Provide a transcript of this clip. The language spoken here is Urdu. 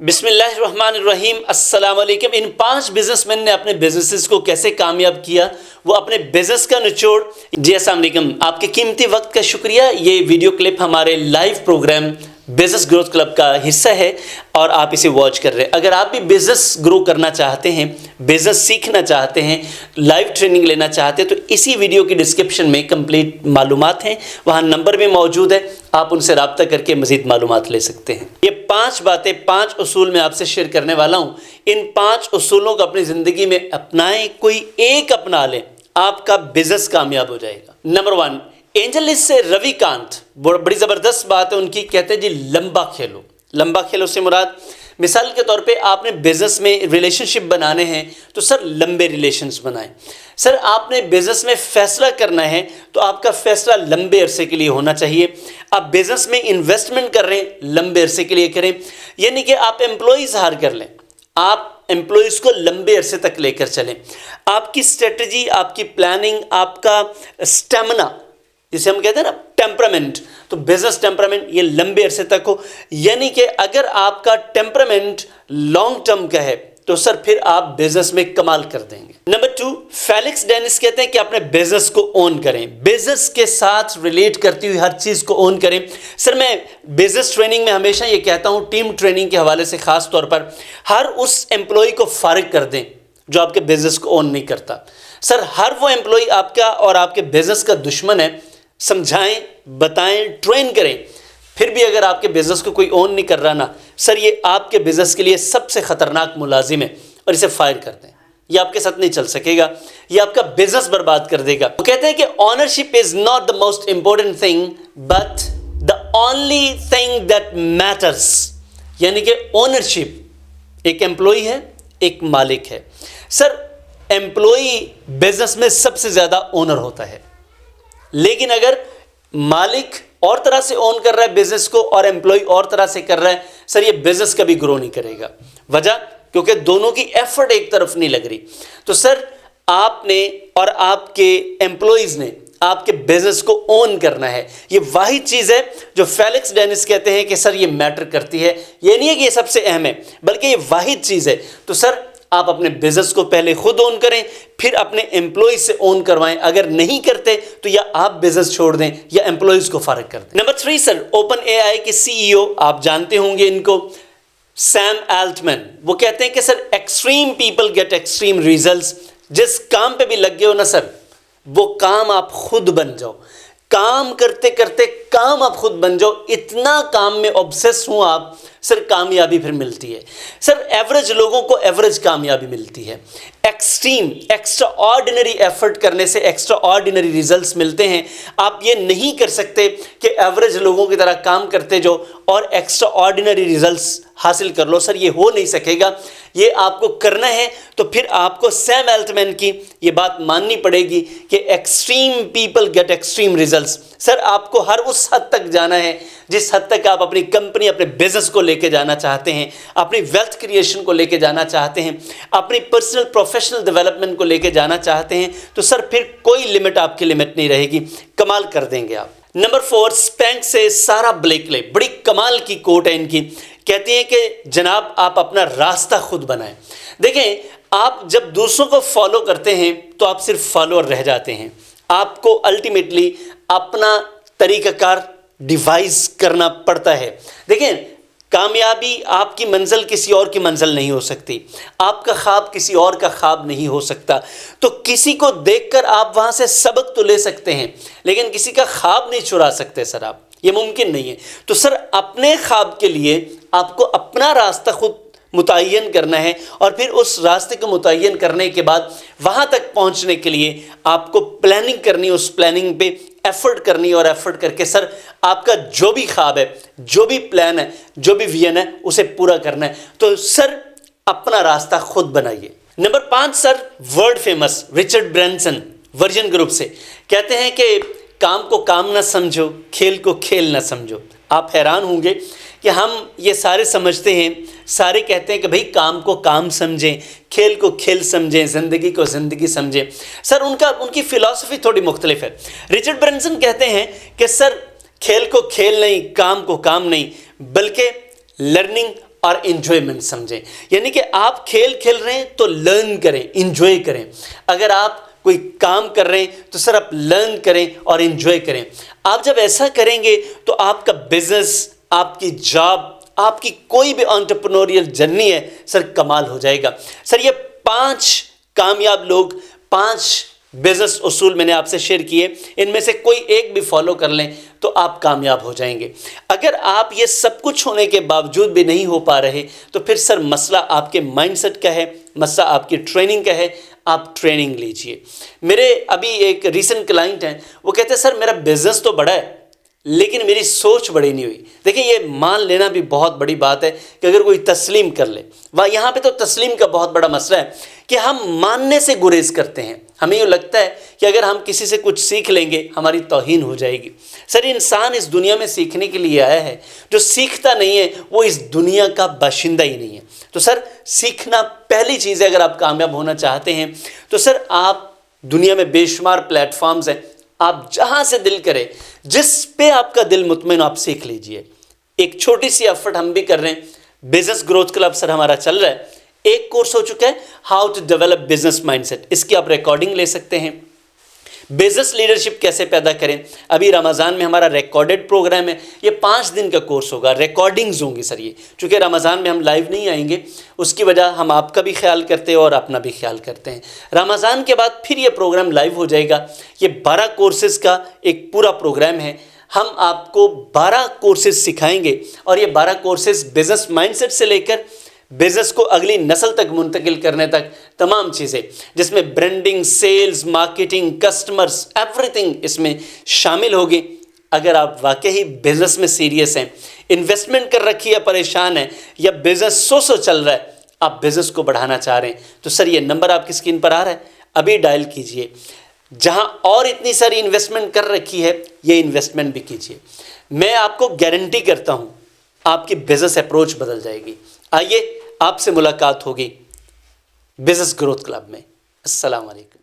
بسم اللہ الرحمن الرحیم، السلام علیکم۔ ان 5 بزنس مین نے اپنے بزنسز کو کیسے کامیاب کیا، وہ اپنے بزنس کا نچوڑ۔ جی السلام علیکم، آپ کے قیمتی وقت کا شکریہ۔ یہ ویڈیو کلپ ہمارے live programme business growth club کا حصہ ہے اور آپ اسے واچ کر رہے ہیں۔ اگر آپ بھی بزنس گرو کرنا چاہتے ہیں، بزنس سیکھنا چاہتے ہیں، لائیو ٹریننگ لینا چاہتے ہیں، تو اسی ویڈیو کی ڈسکرپشن میں کمپلیٹ معلومات ہیں، وہاں نمبر بھی موجود ہے، آپ ان سے رابطہ کر کے مزید معلومات لے سکتے ہیں۔ یہ 5 باتیں، 5 اصول میں آپ سے شیئر کرنے والا ہوں۔ ان 5 اصولوں کو اپنی زندگی میں اپنائیں، کوئی ایک اپنا لیں، آپ کا بزنس کامیاب ہو جائے گا۔ نمبر 1، اینجلس سے روی کانت، بڑی زبردست بات ہے ان کی، کہتے ہیں جی لمبا کھیلو۔ لمبا کھیلو سے مراد مثال کے طور پہ آپ نے بزنس میں ریلیشن شپ بنانے ہیں تو سر لمبے ریلیشنز بنائیں۔ سر آپ نے بزنس میں فیصلہ کرنا ہے تو آپ کا فیصلہ لمبے عرصے کے لیے ہونا چاہیے۔ آپ بزنس میں انویسٹمنٹ کر رہے ہیں، لمبے عرصے کے لیے کریں، یعنی کہ آپ امپلائیز ہائر کر لیں، آپ امپلائیز کو لمبے عرصے تک لے کر چلیں۔ آپ کی اسٹریٹجی، آپ کی پلاننگ، آپ کا اسٹیمنا، جسے ہم کہتے ہیں نا ٹیمپرامنٹ، تو بزنس ٹیمپرامنٹ یہ لمبے عرصے تک ہو، یعنی کہ اگر آپ کا ٹیمپرامنٹ لانگ ٹرم کا ہے تو سر پھر آپ بزنس میں کمال کر دیں گے۔ نمبر 2، فیلکس ڈینس کہتے ہیں کہ اپنے بزنس کو اون کریں، بزنس کے ساتھ ریلیٹ کرتی ہوئی ہر چیز کو اون کریں۔ سر میں بزنس ٹریننگ میں ہمیشہ یہ کہتا ہوں، ٹیم ٹریننگ کے حوالے سے خاص طور پر، ہر اس امپلائی کو فارغ کر دیں جو آپ کے بزنس کو اون نہیں کرتا۔ سر ہر وہ امپلائی آپ کا اور آپ کے بزنس کا دشمن ہے، سمجھائیں، بتائیں، ٹرین کریں، پھر بھی اگر آپ کے بزنس کو کوئی اون نہیں کر رہا نا، سر یہ آپ کے بزنس کے لیے سب سے خطرناک ملازم ہے اور اسے فائر کر دیں۔ یہ آپ کے ساتھ نہیں چل سکے گا، یہ آپ کا بزنس برباد کر دے گا۔ وہ کہتے ہیں کہ ownership is not the most important thing but the only thing that matters, یعنی کہ اونرشپ، ایک امپلائی ہے، ایک مالک ہے۔ سر امپلائی بزنس میں سب سے زیادہ اونر ہوتا ہے، لیکن اگر مالک اور طرح سے اون کر رہا ہے بزنس کو اور امپلائی اور طرح سے کر رہا ہے، سر یہ بزنس کبھی گرو نہیں کرے گا۔ وجہ کیونکہ دونوں کی ایفرٹ ایک طرف نہیں لگ رہی۔ تو سر آپ نے اور آپ کے امپلائیز نے آپ کے بزنس کو اون کرنا ہے۔ یہ واحد چیز ہے جو فیلکس ڈینس کہتے ہیں کہ سر یہ میٹر کرتی ہے، یہ نہیں ہے کہ یہ سب سے اہم ہے، بلکہ یہ واحد چیز ہے۔ تو سر آپ اپنے بزنس کو پہلے خود اون کریں، پھر اپنے امپلائیز سے اون کروائیں۔ اگر نہیں کرتے تو یا آپ بزنس چھوڑ دیں یا امپلائیز کو فارغ کر دیں۔ نمبر 3 سر، اوپن اے آئی کے CEO، آپ جانتے ہوں گے ان کو، سیم الٹمن، وہ کہتے ہیں کہ sir extreme people get extreme results. جس کام پہ بھی لگ گئے ہو نا سر، وہ کام آپ خود بن جاؤ، کام کرتے کرتے کام آپ خود بن جاؤ، اتنا کام میں obsess ہوں آپ، سر کامیابی پھر ملتی ہے۔ سر ایوریج لوگوں کو ایوریج کامیابی ملتی ہے، ایکسٹریم ایکسٹرا آرڈینری ایفرٹ کرنے سے ایکسٹرا آرڈینری ریزلٹس ملتے ہیں۔ آپ یہ نہیں کر سکتے کہ ایوریج لوگوں کی طرح کام کرتے جو اور ایکسٹرا آرڈینری ریزلٹس حاصل کر لو، سر یہ ہو نہیں سکے گا۔ یہ آپ کو کرنا ہے تو پھر آپ کو سیم الٹمن کی یہ بات ماننی پڑے گی کہ extreme people get extreme results. Sir آپ کو ہر اس حد تک جانا ہے جس حد تک آپ اپنی کمپنی، اپنے بزنس کو لے کے جانا چاہتے ہیں، اپنی ویلتھ کریشن کو لے کے جانا چاہتے ہیں، اپنی پرسنل پروفیشنل ڈیولپمنٹ کو لے کے جانا چاہتے ہیں، تو سر پھر کوئی لمٹ آپ کی لمٹ نہیں رہے گی، کمال کر دیں گے آپ۔ نمبر 4، اسپینک سے سارا بلیکلے، بڑی کمال کی کوٹ ہے ان کی، کہتی ہیں کہ جناب آپ اپنا راستہ خود بنائیں۔ دیکھیں، آپ جب دوسروں کو فالو کرتے ہیں تو آپ صرف فالوور رہ جاتے ہیں، آپ کو الٹیمیٹلی اپنا طریقہ کار ڈیوائز کرنا پڑتا ہے۔ دیکھیں، کامیابی آپ کی منزل کسی اور کی منزل نہیں ہو سکتی، آپ کا خواب کسی اور کا خواب نہیں ہو سکتا۔ تو کسی کو دیکھ کر آپ وہاں سے سبق تو لے سکتے ہیں، لیکن کسی کا خواب نہیں چرا سکتے سر آپ، یہ ممکن نہیں ہے۔ تو سر اپنے خواب کے لیے آپ کو اپنا راستہ خود متعین کرنا ہے، اور پھر اس راستے کو متعین کرنے کے بعد وہاں تک پہنچنے کے لیے آپ کو پلاننگ کرنی، اس پلاننگ پہ ایفرٹ کرنی، اور ایفرٹ کر کے سر آپ کا جو بھی خواب ہے، جو بھی پلان ہے، جو بھی ویژن ہے، اسے پورا کرنا ہے۔ تو سر اپنا راستہ خود بنائیے۔ Number 5 sir, world famous Richard Branson, Virgin group سے، کہتے ہیں کہ کام کو کام نہ سمجھو، کھیل کو کھیل نہ سمجھو۔ آپ حیران ہوں گے کہ ہم یہ سارے سمجھتے ہیں، سارے کہتے ہیں کہ بھئی کام کو کام سمجھیں، کھیل کو کھیل سمجھیں، زندگی کو زندگی سمجھیں۔ سر ان کی فلسفی تھوڑی مختلف ہے۔ رچرڈ برینسن کہتے ہیں کہ سر کھیل کو کھیل نہیں، کام کو کام نہیں، بلکہ لرننگ اور انجوائمنٹ سمجھیں. یعنی کہ آپ کھیل کھیل رہے ہیں تو لرن کریں, انجوائے کریں. اگر آپ کوئی کام کر رہے ہیں تو سر آپ لرن کریں اور انجوائے کریں. آپ جب ایسا کریں گے تو آپ کا بزنس, آپ کی جاب, آپ کی کوئی بھی انٹرپرینوریل جرنی ہے سر کمال ہو جائے گا. سر یہ 5 کامیاب لوگ, 5 بزنس اصول میں نے آپ سے شیئر کیے, ان میں سے کوئی ایک بھی فالو کر لیں تو آپ کامیاب ہو جائیں گے. اگر آپ یہ سب کچھ ہونے کے باوجود بھی نہیں ہو پا رہے تو پھر سر مسئلہ آپ کے مائنڈ سیٹ کا ہے, مسئلہ آپ کی ٹریننگ کا ہے. آپ ٹریننگ لیجئے. میرے ابھی ایک ریسنٹ کلائنٹ ہیں, وہ کہتے ہیں سر میرا بزنس تو بڑا ہے لیکن میری سوچ بڑی نہیں ہوئی. دیکھیں یہ مان لینا بھی بہت بڑی بات ہے کہ اگر کوئی تسلیم کر لے. یہاں پہ تو تسلیم کا بہت بڑا مسئلہ ہے کہ ہم ماننے سے گریز کرتے ہیں. ہمیں یہ لگتا ہے کہ اگر ہم کسی سے کچھ سیکھ لیں گے ہماری توہین ہو جائے گی. سر انسان اس دنیا میں سیکھنے کے لیے آیا ہے, جو سیکھتا نہیں ہے وہ اس دنیا کا باشندہ ہی نہیں ہے. تو سر سیکھنا پہلی چیز ہے. اگر آپ کامیاب ہونا چاہتے ہیں تو سر آپ, دنیا میں بے شمار پلیٹ فارمز ہیں, آپ جہاں سے دل کرے, جس پہ آپ کا دل مطمئن آپ سیکھ لیجئے. ایک چھوٹی سی ایفرٹ ہم بھی کر رہے ہیں. بزنس گروتھ کلب سر ہمارا چل رہا ہے, ایک کورس ہو چکا ہے how to develop business mindset. اس کی آپ ریکارڈنگ لے سکتے ہیں. بزنس لیڈرشپ کیسے پیدا کریں, ابھی رمضان میں ہمارا ریکارڈڈ پروگرام ہے. یہ 5 دن کا کورس ہوگا, ریکارڈنگز ہوں گی سر. یہ چونکہ رمضان میں ہم لائیو نہیں آئیں گے, اس کی وجہ ہم آپ کا بھی خیال کرتے ہیں اور اپنا بھی خیال کرتے ہیں. رمضان کے بعد پھر یہ پروگرام لائیو ہو جائے گا. یہ 12 کورسز کا ایک پورا پروگرام ہے. ہم آپ کو 12 کورسز سکھائیں گے اور یہ 12 کورسز بزنس مائنڈ سیٹ سے لے کر بزنس کو اگلی نسل تک منتقل کرنے تک تمام چیزیں, جس میں branding, sales, marketing, customers, everything اس میں شامل ہوگی. اگر آپ واقعی بزنس میں سیریس ہیں, انویسٹمنٹ کر رکھی ہے, پریشان ہیں, یا بزنس سو چل رہا ہے, آپ بزنس کو بڑھانا چاہ رہے ہیں, تو سر یہ نمبر آپ کی اسکرین پر آ رہا ہے, ابھی ڈائل کیجئے. جہاں اور اتنی ساری انویسٹمنٹ کر رکھی ہے, یہ انویسٹمنٹ بھی کیجئے. میں آپ کو گارنٹی کرتا ہوں آپ کی بزنس اپروچ بدل جائے گی. آئیے آپ سے ملاقات ہوگی بزنس گروتھ کلب میں. السلام علیکم.